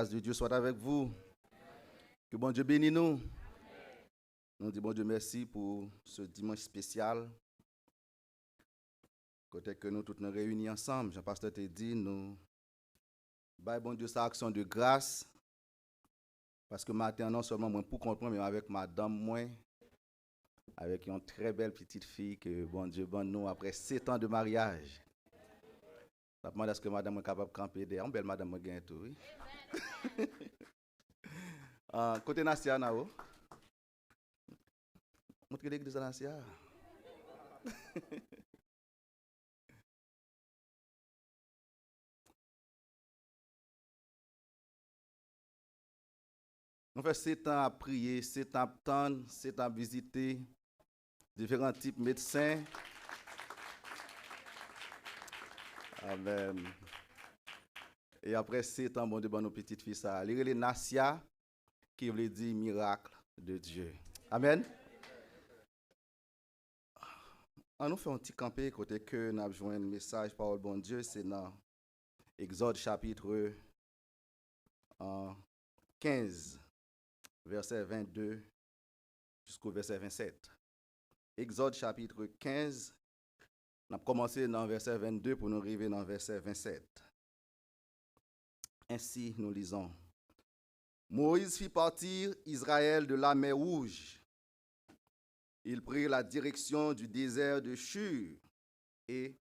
grâce de Dieu soit avec vous. Que bon Dieu bénisse nous. Nous disons bon Dieu merci pour ce dimanche spécial. Côté que nous tous nous réunis ensemble, Jean-Pasteur t'a dit, nous bon Dieu sa action de grâce. Parce que matin, non seulement moi pour comprendre, mais avec madame, moi, avec une très belle petite fille que bon Dieu bon nous après 7 ans de mariage. Je me demande est-ce que madame est capable de camper derrière. Une belle madame gagne tout, oui. Côté Nassia, Nao. Montre l'église de Nassia. On fait 7 ans à prier, 7 ans à attendre, 7 ans à visiter différents types de médecins. Amen. Et après 7 ans, bon Dieu, nos petites filles, ça. Les Nassia, qui veut dire miracle de Dieu. Amen. On nous fait un petit campé côté que nous avons joint un message par le bon Dieu, c'est dans Exode chapitre 15, verset 22 jusqu'au verset 27. Exode chapitre 15, on a commencé dans verset 22 pour nous arriver dans verset 27. Ainsi, nous lisons. Moïse fit partir Israël de la mer Rouge. Il prit la direction du désert de Shur et,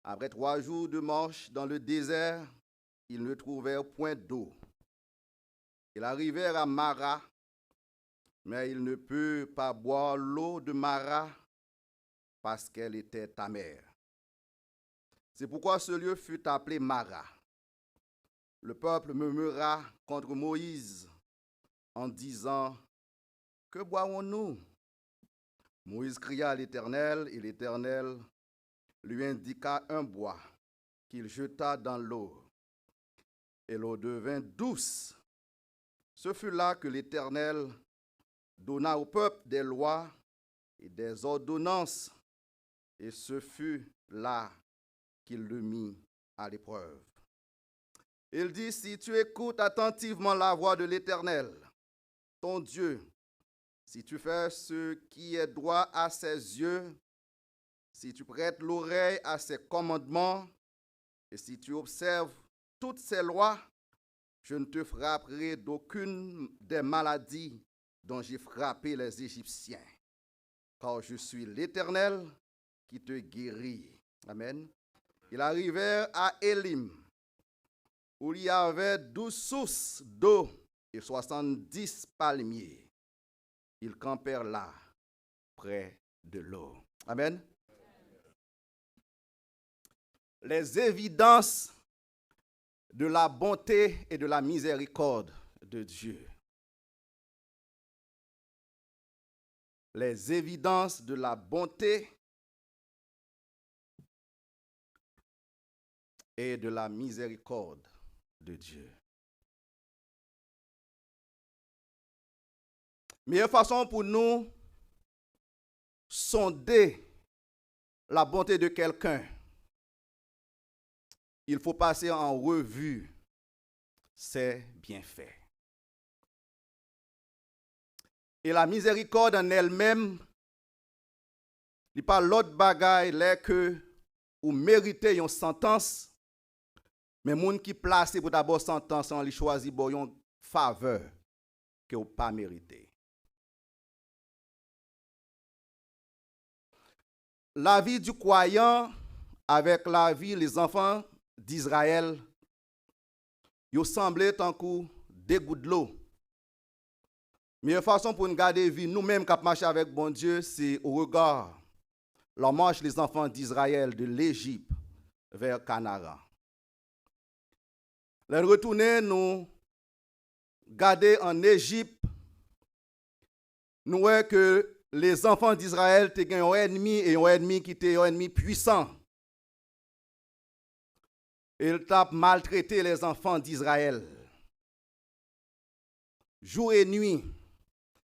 après 3 jours de marche dans le désert, ils ne trouvèrent point d'eau. Ils arrivèrent à Mara, mais ils ne purent pas boire l'eau de Mara parce qu'elle était amère. C'est pourquoi ce lieu fut appelé Mara. Le peuple murmura contre Moïse en disant, « Que boirons-nous » Moïse cria à l'Éternel, et l'Éternel lui indiqua un bois qu'il jeta dans l'eau. Et l'eau devint douce. Ce fut là que l'Éternel donna au peuple des lois et des ordonnances, et ce fut là qu'il le mit à l'épreuve. Il dit, si tu écoutes attentivement la voix de l'Éternel, ton Dieu, si tu fais ce qui est droit à ses yeux, si tu prêtes l'oreille à ses commandements, et si tu observes toutes ses lois, je ne te frapperai d'aucune des maladies dont j'ai frappé les Égyptiens, car je suis l'Éternel qui te guérit. Amen. Ils arrivèrent à Élim, où il y avait 12 sources d'eau et 70 palmiers. Ils campèrent là, près de l'eau. Amen. Les évidences de la bonté et de la miséricorde de Dieu. Les évidences de la bonté et de la miséricorde de Dieu. Meilleure façon pour nous sonder la bonté de quelqu'un, il faut passer en revue ses bienfaits. Et la miséricorde en elle-même, il n'est pas l'autre bagaille là que ou mériter une sentence, mais moun qui placé pour d'abord sentence, on lui choisit pour une faveur que ou pas mérité. La vie du croyant avec la vie des enfants d'Israël, ils semblaient tant que des gouttes de l'eau. Mais la façon pour nous garder vie, nous-mêmes qui marchons avec bon Dieu, c'est au regard la marche des enfants d'Israël de l'Égypte vers Canaan. Les retourner, nous garder en Égypte, nous voyons que les enfants d'Israël étaient un ennemi et un ennemi qui était un ennemi puissant. Il a maltraité les enfants d'Israël. Jour et nuit.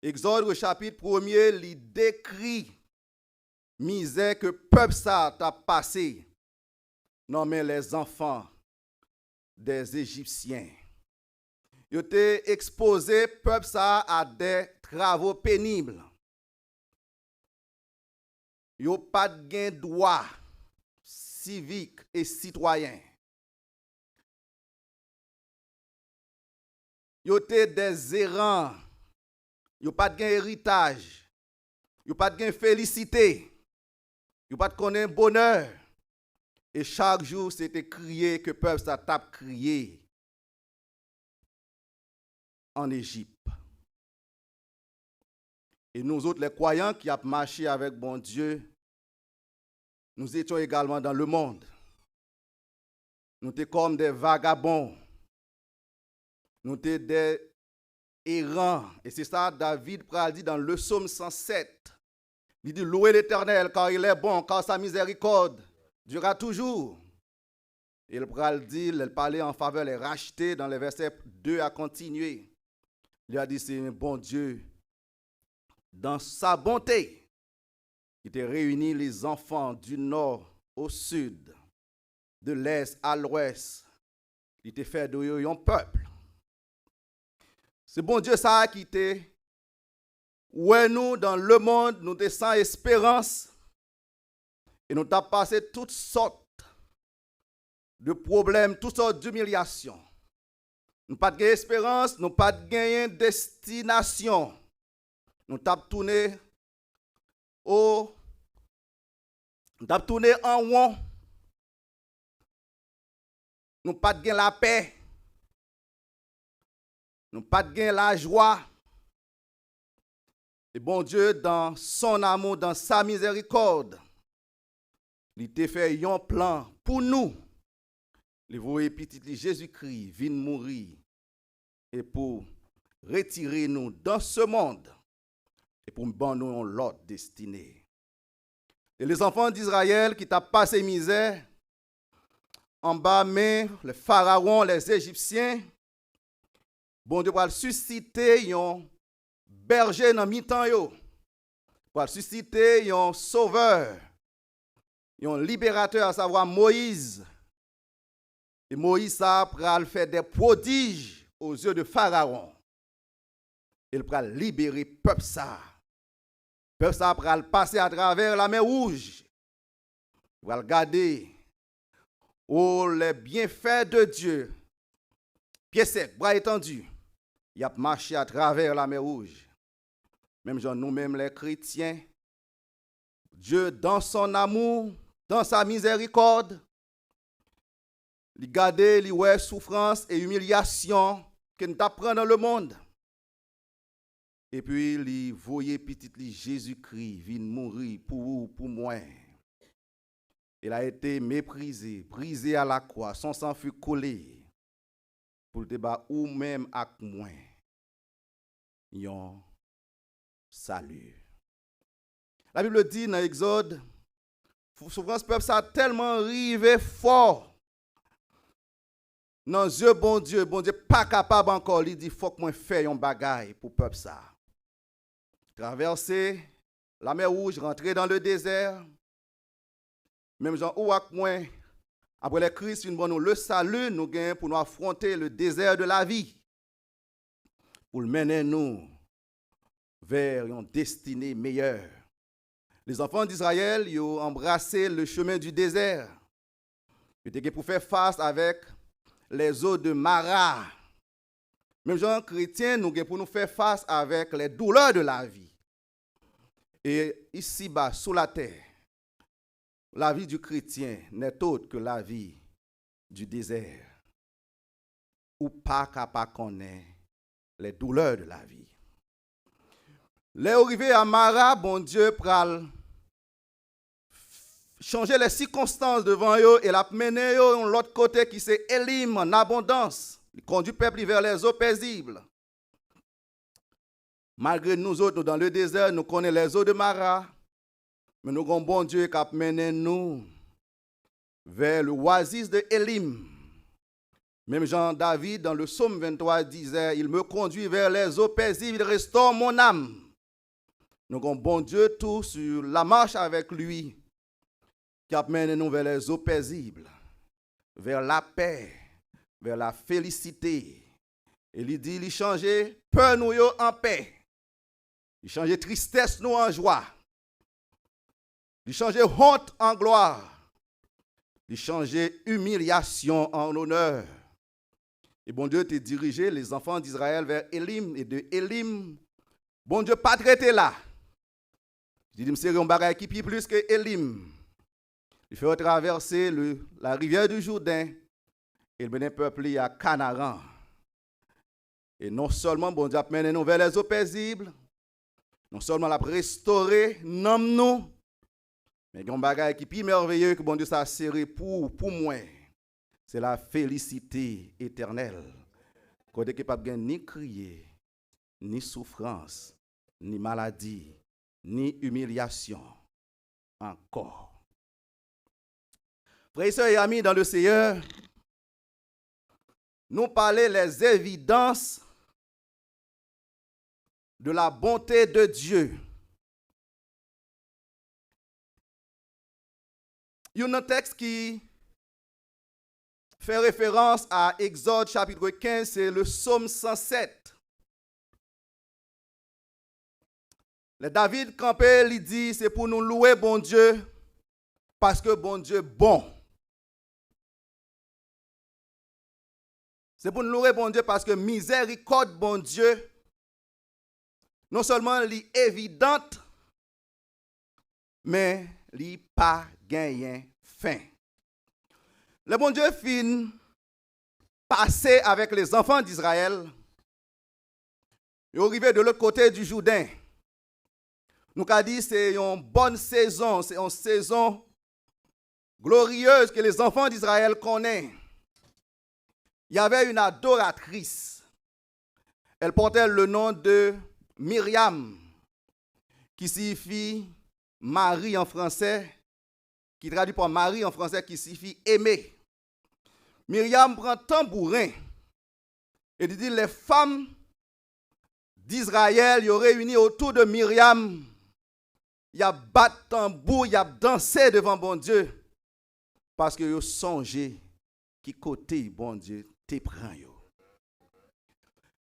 Exode au chapitre 1er, il décrit misère que le peuple ça a passé. Non mais les enfants des Égyptiens. Yo te exposé peuple ça à des travaux pénibles. Yo pas de gain droit civique et citoyen. Yo te des errants. Yo pas de gain héritage. Yo pas de gain félicité. Yo pas de connaître bonheur. Et chaque jour, c'était crié que peuple ça tape crié en Égypte. Et nous autres, les croyants qui avons marché avec bon Dieu, nous étions également dans le monde. Nous étions comme des vagabonds. Nous étions des errants. Et c'est ça David dit dans le psaume 107. Il dit, louez l'Éternel car il est bon, car sa miséricorde durera toujours. Et il dit, il parlait en faveur des rachetés dans les versets 2 à continuer. Il a dit, c'est un bon Dieu. Dans sa bonté, il a réuni les enfants du nord au sud, de l'est à l'ouest. Il t'a fait de eux un peuple. C'est bon Dieu ça qui t'a ouais nous dans le monde, nous sommes sans espérance et nous avons passé toutes sortes de problèmes, toutes sortes d'humiliations. Nous n'avons pas d'espérance, nous n'avons pas de destination. Nous avons tourné en rond. Nous n'avons pas de la paix. Nous n'avons pas de la joie. Et bon Dieu, dans son amour, dans sa miséricorde, il t'a fait un plan pour nous. Il voyait petit Jésus-Christ vient mourir et pour retirer nous dans ce monde et pour nous nous l'autre destinée. Et les enfants d'Israël qui t'ont passé misère, en bas, mais les pharaons, les Égyptiens, bon Dieu va susciter un berger dans mi-temps yo, pour susciter un sauveur, un libérateur, à savoir Moïse. Et Moïse a fait des prodiges aux yeux de Pharaon. Il va libérer le peuple ça. Le peuple ça va passer à travers la mer Rouge. Il va regarder les bienfaits de Dieu. Pieds secs, bras étendus. Il a marché à travers la mer Rouge. Même nous-mêmes les chrétiens, Dieu dans son amour, dans sa miséricorde, il garde les souffrances et humiliations que nous apprenons dans le monde. Et puis, il voyait petit Jésus-Christ venir mourir pour moi. Il a été méprisé, brisé à la croix, son sang fut collé pour le débat ou même avec moi. Yon salut. La Bible dit dans Exode, souffrance peuple ça a tellement arrivé fort. Non, Dieu, bon Dieu, pas capable encore. Il dit, faut que moi fasse un bagaille pour peuple ça. Traverser la mer Rouge, rentrer dans le désert. Même Jean ou avec moi, après le Christ, le salut, nous gagnons pour nous affronter le désert de la vie. Pour le mener nous vers une destinée meilleure. Les enfants d'Israël, ils ont embrassé le chemin du désert. Ils étaient pour faire face avec les eaux de Mara. Même gens chrétiens, nous avons pour nous faire face avec les douleurs de la vie. Et ici-bas, sous la terre, la vie du chrétien n'est autre que la vie du désert. Ou pas capable connaître les douleurs de la vie. Les arrivés à Mara, bon Dieu, pral changer les circonstances devant eux et la mener de l'autre côté qui c'est Élim en abondance. Il conduit le peuple vers les eaux paisibles. Malgré nous autres, nous dans le désert, nous connaissons les eaux de Mara. Mais nous avons bon Dieu qui a mené nous vers le oasis de Élim. Même Jean-David, dans le psaume 23, disait, il me conduit vers les eaux paisibles, il restaure mon âme. Nous avons bon Dieu tout sur la marche avec lui, qui a mené nous vers les eaux paisibles, vers la paix, vers la félicité, Et il dit, il changeait peur nous yo en paix. Il changeait tristesse nous en joie. Il changeait honte en gloire. Il changeait humiliation en honneur. Et bon Dieu t'a dirigé les enfants d'Israël vers Élim. Et de Élim, bon Dieu pas traité là. Il dit, c'est un bagage qui plie plus que Élim. Il fait traverser la rivière du Jourdain. Et il mène un peuple à Canaan. Et non seulement bon Dieu a mené nous vers les eaux paisibles, non seulement l'a restauré, nous, mais il y a un bagage qui est plus merveilleux que bon Dieu s'est serré pour moi. C'est la félicité éternelle. Qu'on n'est pas ni crier, ni souffrance, ni maladie, ni humiliation. Encore. Frères et sœurs et amis dans le Seigneur, nous parlons les évidences de la bonté de Dieu. Il y a un texte qui fait référence à Exode chapitre 15, c'est le psaume 107. Le David campé, il dit, c'est pour nous louer bon Dieu, parce que bon Dieu est bon. C'est pour nous louer bon Dieu, parce que miséricorde bon Dieu, non seulement elle est évidente, mais elle n'est pas gagnée fin. Le bon Dieu fin passer avec les enfants d'Israël. Il est arrivé de l'autre côté du Jourdain. Nous avons dit que c'est une bonne saison, c'est une saison glorieuse que les enfants d'Israël connaissent. Il y avait une adoratrice. Elle portait le nom de Myriam, qui signifie Marie en français, qui traduit par Marie en français, qui signifie aimer. Myriam prend tambourin et dit les femmes d'Israël y réunies autour de Myriam. Il y a battu tambour, il y a dansé devant bon Dieu parce que yo songé qui côté bon Dieu te prend yo.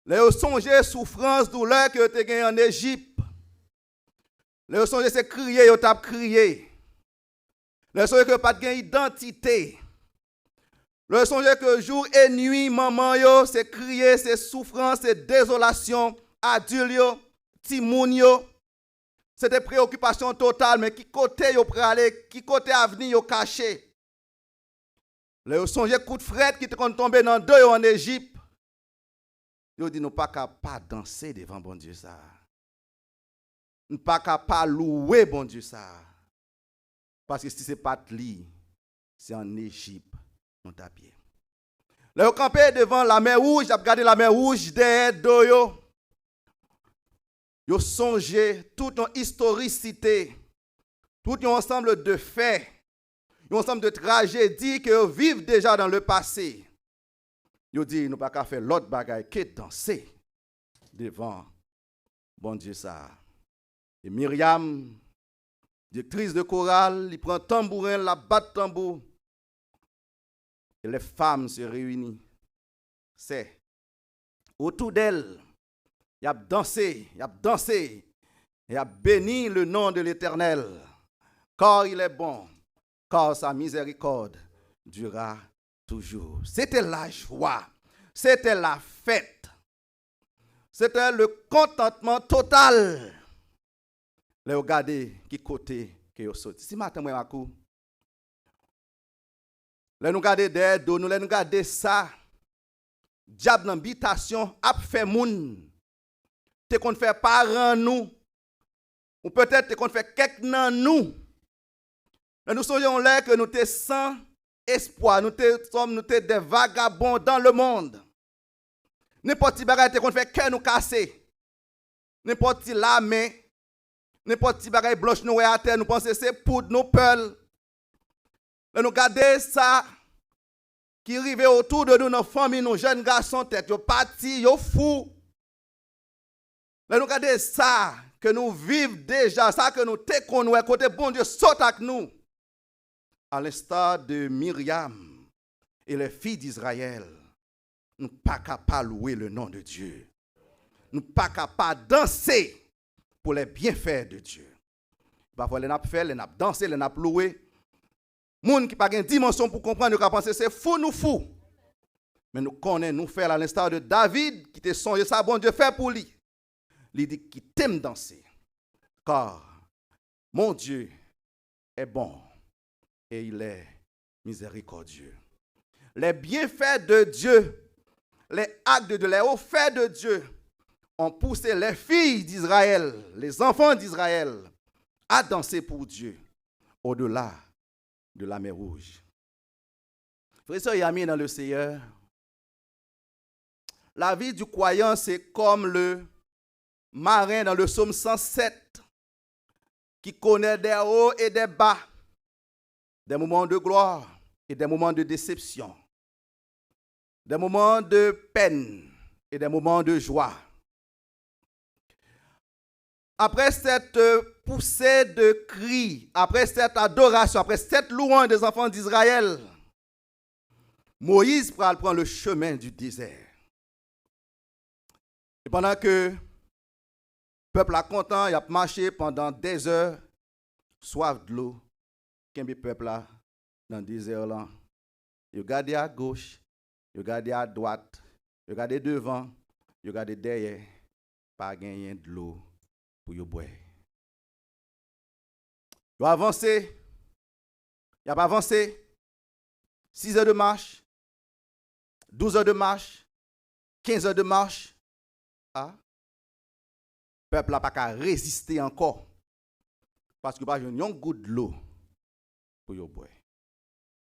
Les yo songé souffrance, douleur que te gagné en Égypte. Les yo songé c'est crier, yo t'a crié. Les yo songé que pas de identité. Le songe que jour et nuit, maman yo, c'est crier, c'est souffrance, c'est désolation, adulte yo, timoun yo. C'est des préoccupations totales, mais qui côté yo pralé, qui côté avenir yo caché. Le songe coup de fret qui te tombé dans deux en Égypte. Yo dit nous pas capable danser devant bon Dieu ça. Nous pas capable louer bon Dieu ça. Parce que si c'est pas li, c'est en Égypte. Non tapé. Là, vous campez devant la mer Rouge, vous regardez la mer Rouge derrière d'eau. Vous songez toute une historicité, tout un ensemble de faits, un ensemble de tragédies que vous vivez déjà dans le passé. Vous dites, nous ne pouvons pas faire l'autre bagaille que danser devant bon Dieu ça. Et Myriam, directrice de chorale, il prend tambourin, la batte tambour. Et les femmes se réunissent. C'est autour d'elle. Il y a dansé, il y a béni le nom de l'Éternel. Car il est bon, car sa miséricorde durera toujours. C'était la joie, c'était la fête, c'était le contentement total. Les regardez qui côté que vous sautez. Si matin moi ma nous garder derrière nous nous garder ça. Diable d'habitation a fait moun. Te qu'on fait parents nous. Ou peut-être te qu'on fait quelques nan nous. Nous soyons là que nous te sans espoir, nous sommes des vagabonds dans le monde. N'importe qui bagaille te qu'on fait que nous casser. N'importe qui la main, n'importe qui bagaille blanche nous à terre, nous pensons c'est poudre, nous pearl. Nous regardons ça qui arrive autour de nous, nos familles, nos jeunes garçons, tête, yo parti, yo fou. Nous regardons ça que nous vivons déjà, ça que nous te connaissons, côté bon Dieu saute avec nous. À l'instar de Myriam et les filles d'Israël. nous ne sommes pas capables de louer le nom de Dieu. Nous ne sommes pas capables de danser pour les bienfaits de Dieu. Parfois, les nappes fait, les nappes danser, les nappes louer. Les gens qui n'ont pas une dimension pour comprendre, ils pensent que c'est fou, nous fou. Mais nous connaissons, nous faisons à l'instar de David, qui te songe ça, bon Dieu fait pour lui. Il dit qu'il t'aime danser. Car mon Dieu est bon et il est miséricordieux. Les bienfaits de Dieu, les actes de Dieu, les hauts faits de Dieu ont poussé les filles d'Israël, les enfants d'Israël, à danser pour Dieu au-delà de la mer Rouge. Frère et amis dans le Seigneur, la vie du croyant, c'est comme le marin dans le psaume 107 qui connaît des hauts et des bas, des moments de gloire et des moments de déception, des moments de peine et des moments de joie. Après cette poussée de cris, après cette adoration, après cette louange des enfants d'Israël, Moïse prend le chemin du désert. Et pendant que le peuple est content, il a marché pendant des heures, soif de l'eau, qu'un peuple là dans le désert là, il regarde à gauche, il regarde à droite, il regarde devant, il regarde derrière, pas gagner de l'eau pour y boire. Il a avancé, il a pas avancé, 6 heures de marche, 12 heures de marche, 15 heures de marche. Ah, le peuple n'a pas qu'à résister encore. Parce qu'il n'y a pas une goutte de l'eau pour y boire.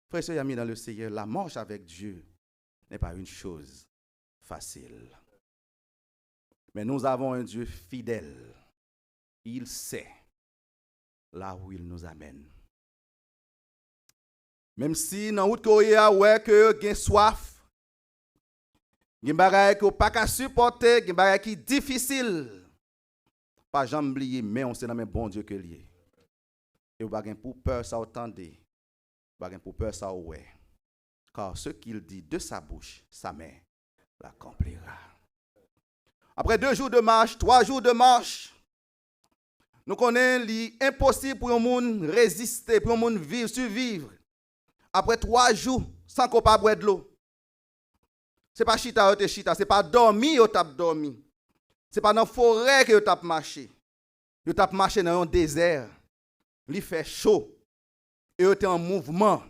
Frère et amis dans le Seigneur, la marche avec Dieu n'est pas une chose facile. Mais nous avons un Dieu fidèle. Il sait là où il nous amène. Même si dans la route que vous avez soif, il y a des choses que vous n'avez pas supporter, il y a des choses qui sont difficiles. Pas jamais oublier, mais on sait dans le bon Dieu que lié. Et vous n'avez pas pour peur ça entendez. Vous n'avez pas pour peur ça ouais. Car ce qu'il dit de sa bouche, sa main l'accomplira. Après 2 jours de marche, 3 jours de marche, nous connaissons l'impossible pour un monde résister, pour un monde vivre, survivre. Après 3 jours, sans qu'on pas boire de l'eau. Ce n'est pas chita, ce n'est pas dormir, vous avez dormi. Ce n'est pas dans la forêt que vous avez marché. Vous avez marché dans un désert. Il fait chaud. Et vous êtes en mouvement.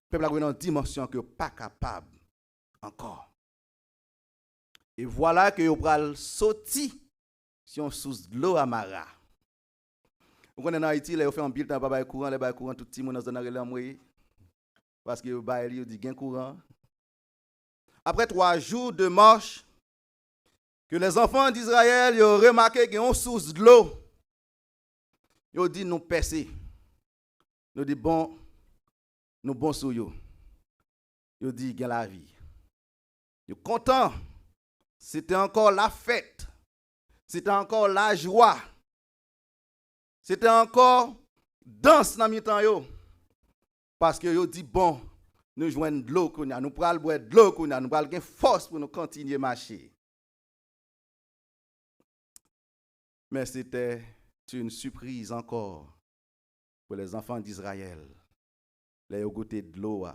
Le peuple a une dimension que vous n'êtes pas capable encore. Et voilà que vous allez sauter sur une source de l'eau à Mara. Vous connaissez en Haïti, vous faites un bilan dans le courant, les courant, tout le monde dans la zone. Parce que vous dit gain courant. Après 3 jours de marche, que les enfants d'Israël ont remarqué qu'il y a une source de l'eau. Ils ont dit nous percer. Nous dit bon, nous bon sous yo. Ils ont dit gain la vie. Ils sont contents. C'était encore la fête. C'était encore la joie. C'était encore danse dans mi temps yo. Parce que yo dit bon, nous jouons de l'eau, nous prenons boire de l'eau, nous prenons une force pour nous continuer à marcher. Mais c'était une surprise encore pour les enfants d'Israël. Les ont goûté de l'eau,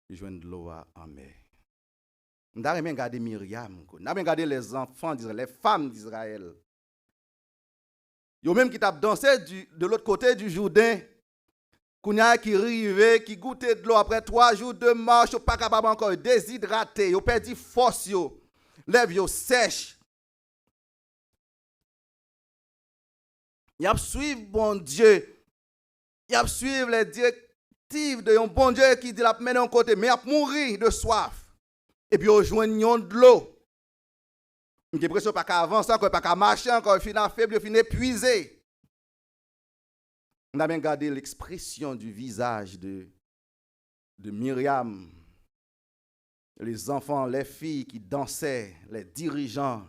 ils jouent de l'eau en mer. Nous avons regardé Myriam, nous avons regardé les enfants d'Israël, les femmes d'Israël. Ils ont même qui tapent dansé de l'autre côté du Jourdain. Kounya qui rive, qui goûte de l'eau après 3 jours de marche, pas capable encore déshydraté, yo perdu force yo, lèvres yo sèche. Y a suivre bon Dieu. Y a suivre les directives de un bon Dieu qui dit la mener en côté, mais y a mourir de soif. Et puis yo joignent de l'eau. J'ai l'impression pas qu'à avancer encore, pas qu'à marcher encore, il finit faible, il finit épuisé. On a bien regardé l'expression du visage de Myriam, les enfants, les filles qui dansaient, les dirigeants,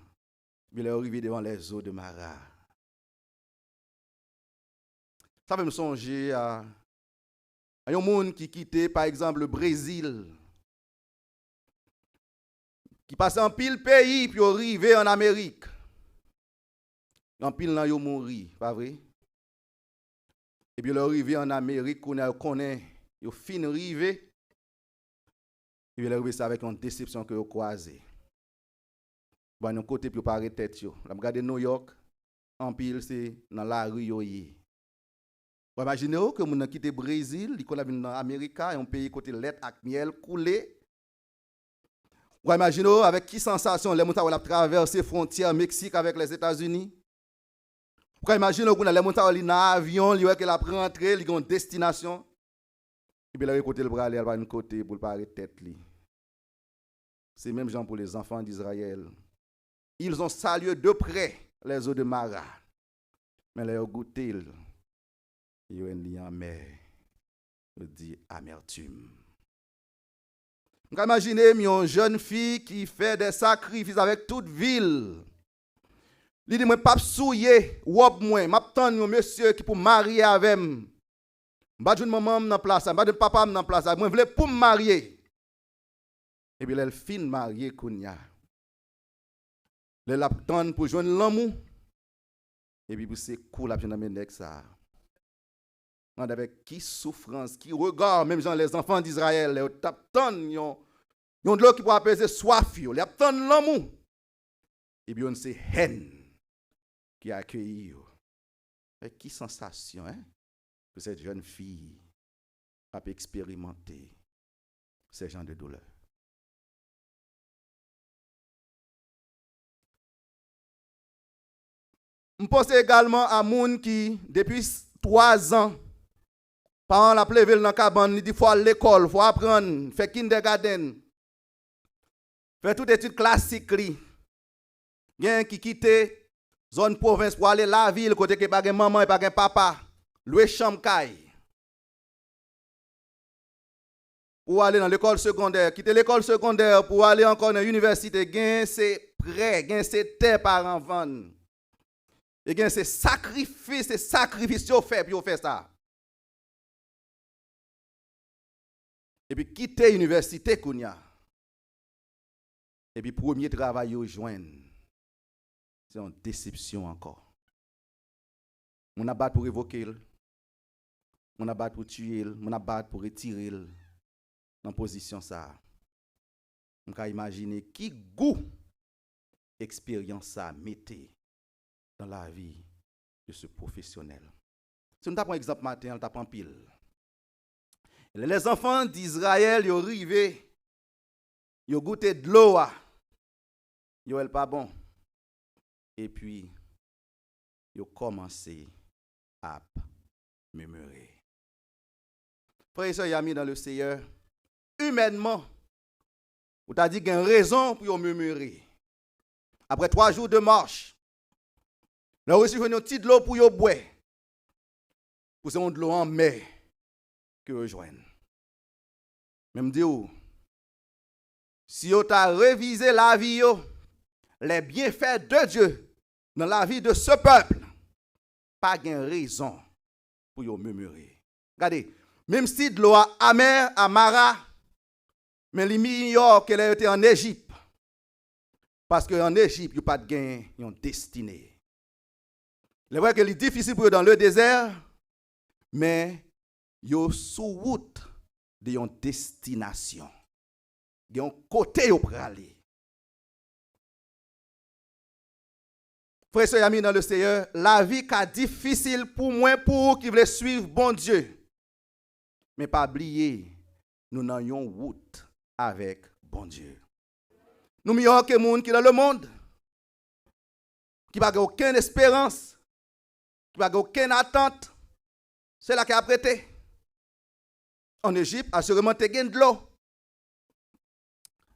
ils sont arrivés devant les eaux de Mara. Ça fait me songer à un monde qui quittait par exemple le Brésil. qui passait en pile pays, puis arrivé en Amérique. En pile, là, ils mouru, pas vrai? Et puis, ils arrivé en Amérique, on connaît, ils fin arrivé. Et puis, ils arrivé ça avec une déception que ils croisé. Bon, d'un côté, puis ils parlent tête. Regardez New York, en pile, c'est dans la rue. Vous imaginez que vous avez quitté le Brésil, vous avez dans l'Amérique, un pays côté lettre avec miel coulé. Vous imaginez avec qui sensation les montagnes ont traversé les frontières Mexique avec les États-Unis. Vous imaginez que les montagnes dans l'avion, ils ont rentré, ils ont une destination. Et puis, là, côté le bras, elle va de côté pour pas arrêter tête. C'est même genre pour les enfants d'Israël. Ils ont salué de près les eaux de Mara. Mais là, ils ont goûté. Ils ont dit amer. Ils ont dit amertume. Vous imaginez une jeune fille qui fait des sacrifices avec toute ville. Il dit, moi, pas souillé, wop moi, m'attends un monsieur qui pour marier avec moi. Pas de maman dans place, pas de papa dans place, moi voulais pour me marier. Et puis elle fin mariée kounya. Elle attend pour joindre l'amour. Et puis c'est cool la jeune amène ça. Avec qui souffrance, qui regard, même genre les enfants d'Israël, ils attendent, ils ont de l'eau qui peut apaiser soif, ils attendent l'amour. Et puis c'est haine qui a accueilli. Avec qui sensation, hein? Que cette jeune fille a pu expérimenter ces genres de douleur. Je pense également à moun qui, depuis 3 ans, parents la plevé dans la cabane, il dit qu'il faut aller à l'école, il faut apprendre, faire kindergarten, faire toute étude classique. Il y a qui quitte zone province pour aller à la ville, côté que pas de maman et pas de papa, louer chambre caille. Pour aller dans l'école secondaire, quitter l'école secondaire pour aller encore dans l'université, gain c'est prêt, gain c'est terre par enfant. Et gain c'est sacrifice qu'on fait pour faire ça. Et puis quitter l'université kounya. Et puis premier travail au joindre. C'est une déception encore. On a battu pour évoquer, on a battu pour tuer, on a battu pour retirer dans position ça. On peut imaginer qui goût expérience ça mettez dans la vie de ce professionnel. Si on prend un exemple matin, on prend pile. Les enfants d'Israël, ils sont arrivés, ils ont goûté de l'eau, ils n'ont pas bon. Et puis, ils ont commencé à murmurer. Frère et sœurs, amis dans le Seigneur, humainement, vous avez dit qu'il y a une raison pour murmurer. Après 3 jours de marche, vous avez reçu une petite l'eau pour boire. Vous avez de l'eau en mer que rejoindre. Même Dieu, si vous avez révisé la vie, les bienfaits de Dieu dans la vie de ce peuple, pas de raison pour vous murmurer. Regardez, même si de l'eau amère à Mara, mais il ignore qu'elle a été en Égypte. Parce qu'en Égypte, il n'y a pas de gain, il y a une destinée. C'est vrai qu'il est difficile pour eux dans le désert, mais il y a sous route de une destination. Il y a un côté pour aller. Frères et sœurs amis dans le Seigneur, la vie est difficile pour moi, pour qui veulent suivre bon Dieu. Mais pas oublier, nous n'avons une route avec bon Dieu. Nous meilleurs que les gens qui sont dans le monde, qui n'ont aucune espérance, qui n'ont aucune attente, c'est là qui a prêté. En Égypte, assurément, tu as de l'eau.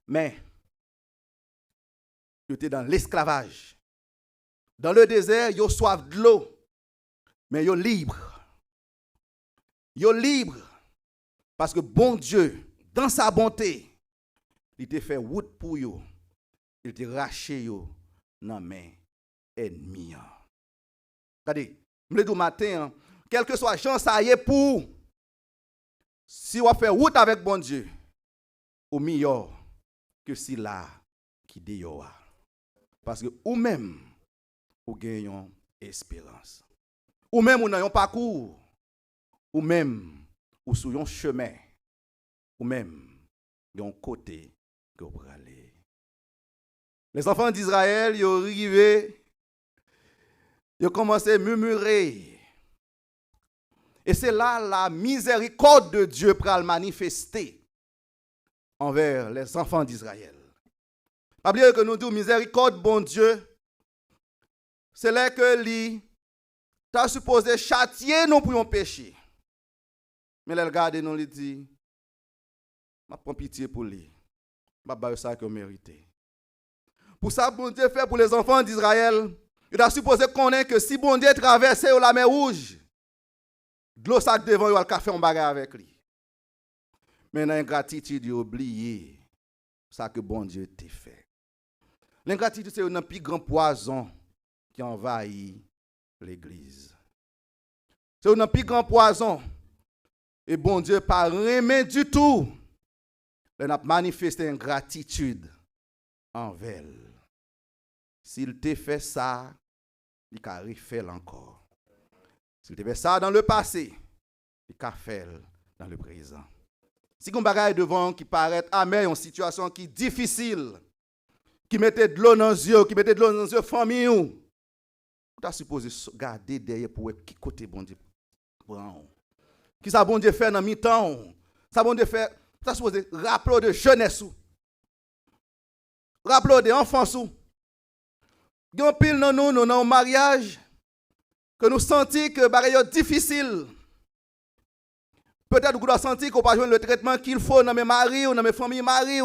Mais, tu étais dans l'esclavage. Dans le désert, ils ont soif de l'eau. Mais ils sont libres. Ils sont libres. Parce que bon Dieu, dans sa bonté, il t'a fait route pour eux. Il t'a raché eux dans les mains ennemies. Regardez, je le matin, quel que soit la chance, ça y est pour. Si on fait route avec bon Dieu, au meilleur que si là qui dehors. Parce que ou même, ou gagnons espérance. Ou même, ou n'ayons parcours. Ou même, ou sur un chemin. Ou même, un côté que vous aller. Les enfants d'Israël, ils sont arrivés, ils ont commencé à murmurer. Et c'est là la miséricorde de Dieu pour le manifester envers les enfants d'Israël. Pas oublier que nous disons miséricorde, bon Dieu, c'est là que lui t'a supposé châtier nous pour un péché. Mais le regarde nous lui dit, je prends pitié pour lui. Je vais faire ça qu'il mérite. Pour ça, bon Dieu fait pour les enfants d'Israël, il a supposé connaître que si bon Dieu traversait la mer Rouge, de l'eau sac devant, il va faire un bagage avec lui. Mais dans l'ingratitude, il a oublié ça que bon Dieu t'a fait. L'ingratitude, c'est un plus grand poison qui envahit l'Église. C'est un plus grand poison. Et bon Dieu, pas rien du tout, il a manifesté une gratitude envers elle. S'il t'a fait ça, il a refait encore. S'il t'a fait ça dans le passé, il a fait dans le présent. Si on bagaille devant qui paraît amer, une situation qui est difficile, qui mettait de l'eau dans les yeux, qui mettait de l'eau dans les yeux, famille, tu as supposé garder derrière pour qui côté bon Dieu prend. Qui ça bon Dieu fait dans mi-temps, ça bon Dieu fait, tu as supposé rappeler de jeunesse, rappeler de enfance. Il y a un pile dans nous, dans un mariage, que nous sentons que c'est difficile. Peut-être que vous doit sentir qu'on ne peut pas jouer le traitement qu'il faut dans mes maris ou dans mes familles maris.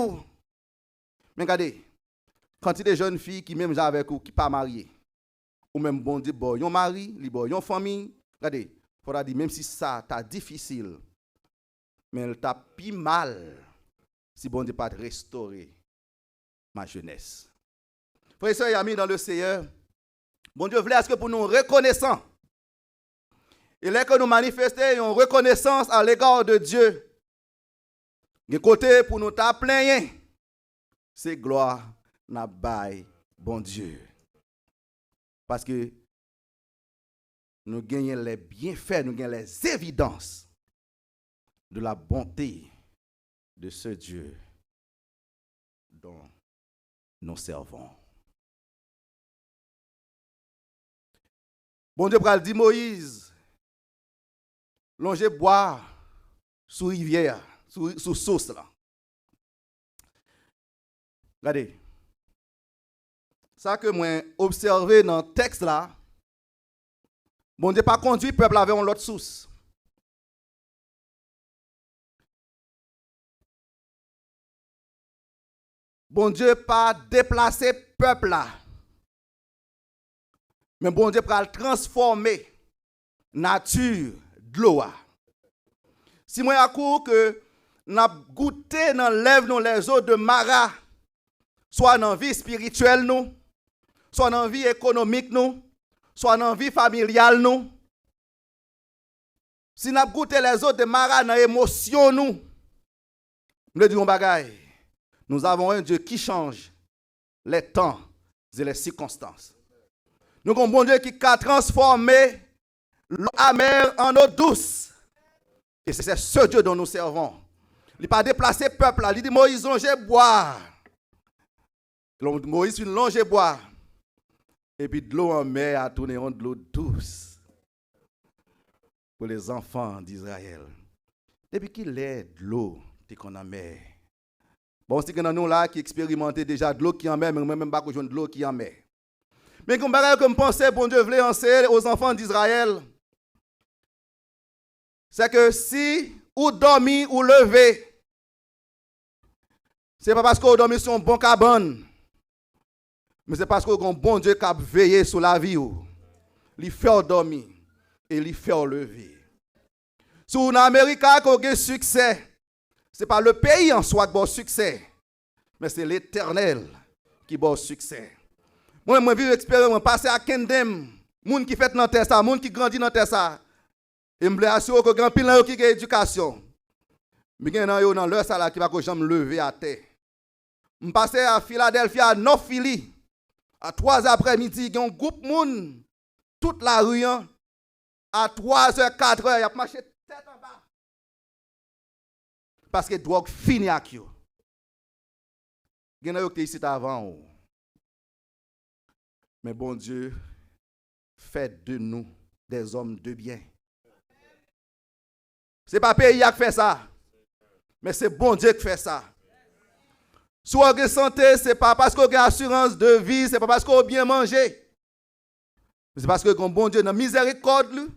Mais regardez, quand il y a des jeunes filles qui même avec vous, qui ne sont pas mariées, ou même bon Dieu, bon, un mari, une famille, regardez, il faudra dire, même si ça t'a difficile, mais elle t'a plus mal si bon Dieu pas te restaurer ma jeunesse. Frères et amis dans le Seigneur, bon Dieu voulait à ce que pour nous reconnaissants, il est que nous manifestions une reconnaissance à l'égard de Dieu. De côté pour nous t'appeler, c'est gloire n'a bail bon Dieu. Parce que nous gagnons les bienfaits, nous gagnons les évidences de la bonté de ce Dieu dont nous servons. Bon Dieu pral dit Moïse, longer boire sous rivière, sous source là. Regardez. Ça que moi observé dans le texte là, bon Dieu pas conduit le peuple avec une autre source. Bon Dieu pas déplacer le peuple là. Mais bon Dieu va transformer la nature de l'eau. Si moi, à coup que n'a goûté dans lèvres nous les eaux de Mara, soit dans la vie spirituelle, nous, soit dans la vie économique, nous, soit dans la vie familiale, nous. Si n'a goûté les eaux de Mara dans l'émotion, nous, nous disons bagaille. Nous avons un Dieu qui change les temps et les circonstances. Nous avons un bon Dieu qui a transformé l'eau amère en eau douce. Et c'est ce Dieu dont nous servons. Il n'a pas déplacé le peuple là. Il dit Moïse, longez boire. Moïse, longez boire. Et puis de l'eau en mer a tourné en de l'eau douce. Pour les enfants d'Israël. Depuis qu'il est de l'eau, c'est qu'on a mer. Bon, c'est que nous là qui expérimentons déjà de l'eau qui en mer, mais même pas que de l'eau qui en mer. Mais comme je pensais, bon Dieu voulait enseigner aux enfants d'Israël, c'est que si ou dormi ou levé, ce n'est pas parce qu'on dormi sur un bon cabane, mais c'est parce qu'on a un bon Dieu qui a veillé sur la vie. Il fait dormir et il fait lever. Si en Amérique, qu'on a succès, ce n'est pas le pays en soi qui a succès, mais c'est l'Éternel qui a succès. Moi, je vis l'expérience, je passe à Kendem, moun qui fait dans terre ça, moun qui grandit dans terre ça. Et je me assure que grand pile dans qui a éducation. Mais il y a dans leur salaire qui va jamais lever à terre Je passé à Philadelphie, à North Philly. À 3 après-midi, il y a un groupe de monde, toute la rue, à 3h, 4h, il a marché tête en bas. Parce que la drogue finit avec eux. Il y en a qui étaient ici avant. Mais bon Dieu, fait de nous des hommes de bien. Ce n'est pas le pays qui fait ça, mais c'est bon Dieu qui fait ça. Si vous avez santé, ce n'est pas parce que vous avez assurance de vie, ce n'est pas parce que vous avez bien mangé. C'est parce que bon Dieu, dans la miséricorde,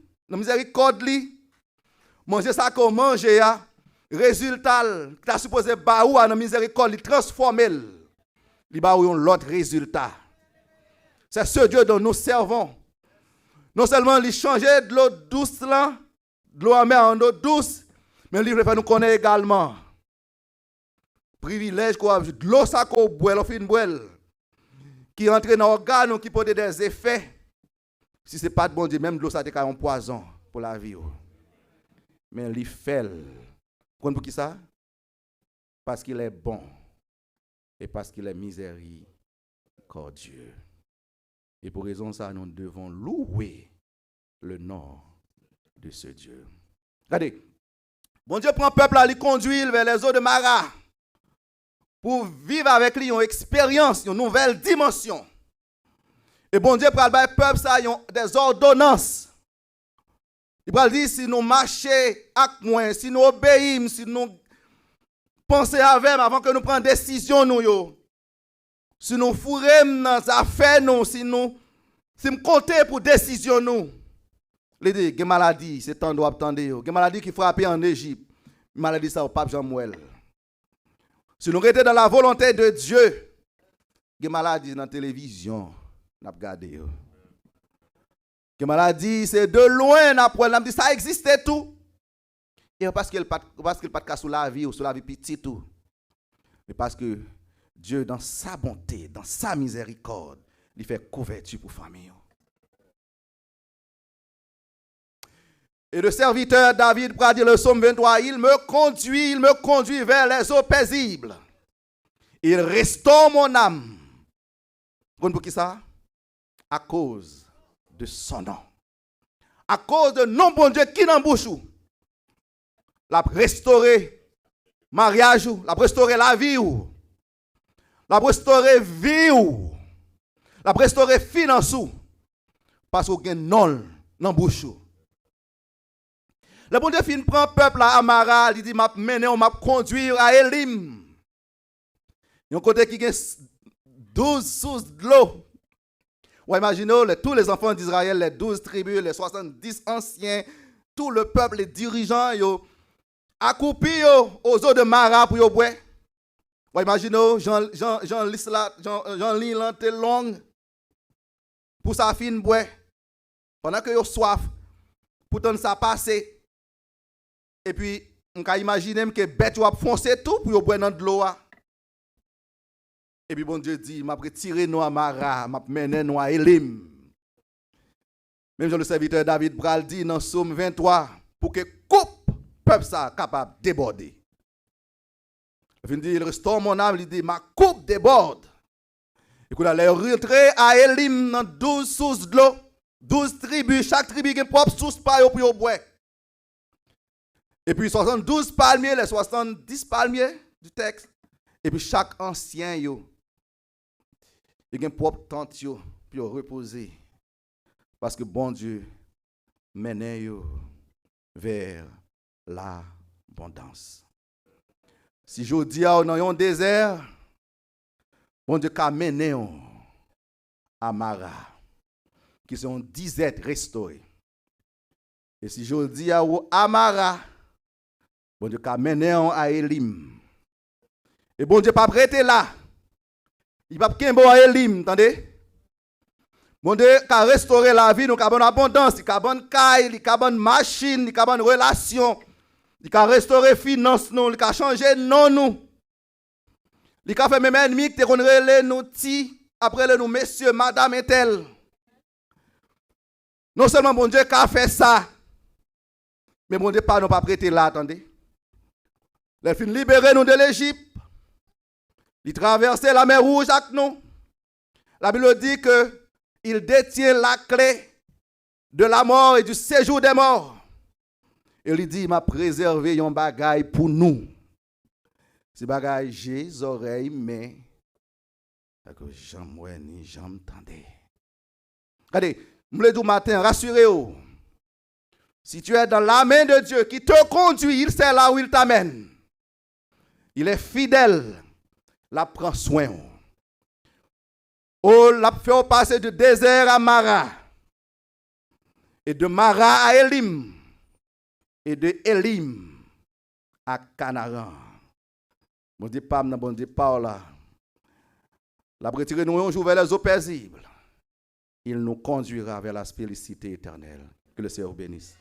manger ça qu'on mange, résultat, tu as supposé baou dans la miséricorde, il transforme, il baou l'autre résultat. C'est ce Dieu dont nous servons. Non seulement il change de l'eau douce, de l'eau amère en eau douce, mais il veut nous connaître également. Privilège quoi, de l'eau ça qu'on boit, l'eau fin boire, qui entre dans l'organe, qui porte des effets. Si ce n'est pas de bon Dieu, même de l'eau ça c'est un poison pour la vie. Mais il fait. Vous comprenez pour qui ça? Parce qu'il est bon et parce qu'il est miséricordieux. Et pour raison de ça, nous devons louer le nom de ce Dieu. Regardez, bon Dieu prend le peuple à lui conduire vers les eaux de Mara pour vivre avec lui une expérience, une nouvelle dimension. Et bon Dieu prend le peuple ça des ordonnances. Il va dire si nous marchons avec moi, si nous obéissons, si nous pensons avec avant que nous prenions décision nous. Si nous fourrons dans les affaires, si nous comptons pour décision, nous. Il dit, il y a maladie, c'est temps doit attendre. Il y a maladie qui frappe en Égypte. Maladie ça au pape Jean-Mouel. Si nous restons dans la volonté de Dieu, il y a maladie dans la télévision, nous regardons. Il y a maladie, c'est de loin, nous dit ça existait tout. Et parce qu'il n'y a pas de cas sur la vie ou sur la vie petite tout. Mais parce que Dieu, dans sa bonté, dans sa miséricorde, il fait couverture pour la famille. Et le serviteur David, pour dire le psaume 23, il me conduit vers les eaux paisibles. Il restaure mon âme. Vous comprenez pour qui ça? À cause de son nom. À cause de non bon Dieu qui n'en bouche. La restaurer mariage, la restaurer la vie. La restaurer vie ou la restaurer finance parce qu'on a non dans bouche. Le bon Dieu fin prend peuple à Amara, il dit m'a mener on m'a conduire à Elim. Un côté qui a 12 sources de l'eau. Ou imaginez tous les enfants d'Israël, les 12 tribus, les 70 anciens, tout le peuple, les dirigeants accroupis aux eaux de Mara pour boire. Ou imaginez, Jean-Lis l'anté longue pour sa fine boire. Pendant que vous soif, pourtant ça passe. Et puis, on peut imaginer que bête va foncer tout pour boire dans de l'eau. Et puis bon Dieu dit, m'a retiré nous à Mara, m'a mené nous à Elim. Même Jean le serviteur David Bral dit dans Psaume 23, pour que coupe peuple ça capable de déborder. Il dit, il restaure mon âme, il dit, ma coupe déborde. Et qu'on allait rentrer à Elim dans 12 sources de l'eau, 12 tribus, chaque tribu a une propre source pour boire. Et puis 72 palmiers, les 70 palmiers du texte. Et puis chaque ancien, il a une propre tente pour reposer. Parce que bon Dieu mène vers l'abondance. Si je dis à un désert, bon Dieu a mené à Mara, qui sont 10 êtres restaurés. Et si je dis à Amara, bon Dieu a mené à Elim. Et bon Dieu pas prêté là. Il va pas bon à Elim, attendez? Bon Dieu a restauré la vie, nous avons abondance, il a bonne caille, il a bonne machine, il a bonne relation. Il a restauré finance nous, il a changé non nous. Il a fait même ennemi qui te relé nous ti, après le nous messieurs, madame et tel. Non seulement bon Dieu a fait ça, mais bon Dieu pas nous pas prêté là, attendez. Il a libéré nous de l'Égypte. Il traversait la mer Rouge avec nous. La Bible dit qu'il détient la clé de la mort et du séjour des morts. Et il dit, il m'a préservé un bagaille pour nous. Ce bagaille, j'ai les oreilles, mais que j'aime ouais ni j'aime tendez. Regardez, je me dis matin, rassurez-vous. Si tu es dans la main de Dieu qui te conduit, il sait là où il t'amène. Il est fidèle. La prend soin. Oh, la fait passer du désert à Mara. Et de Mara à Elim. Et de Elim à Canaan. Bon Dieu, pas, bon Dieu, pas là. La retiré nous un jour vers les eaux paisibles. Il nous conduira vers la félicité éternelle. Que le Seigneur bénisse.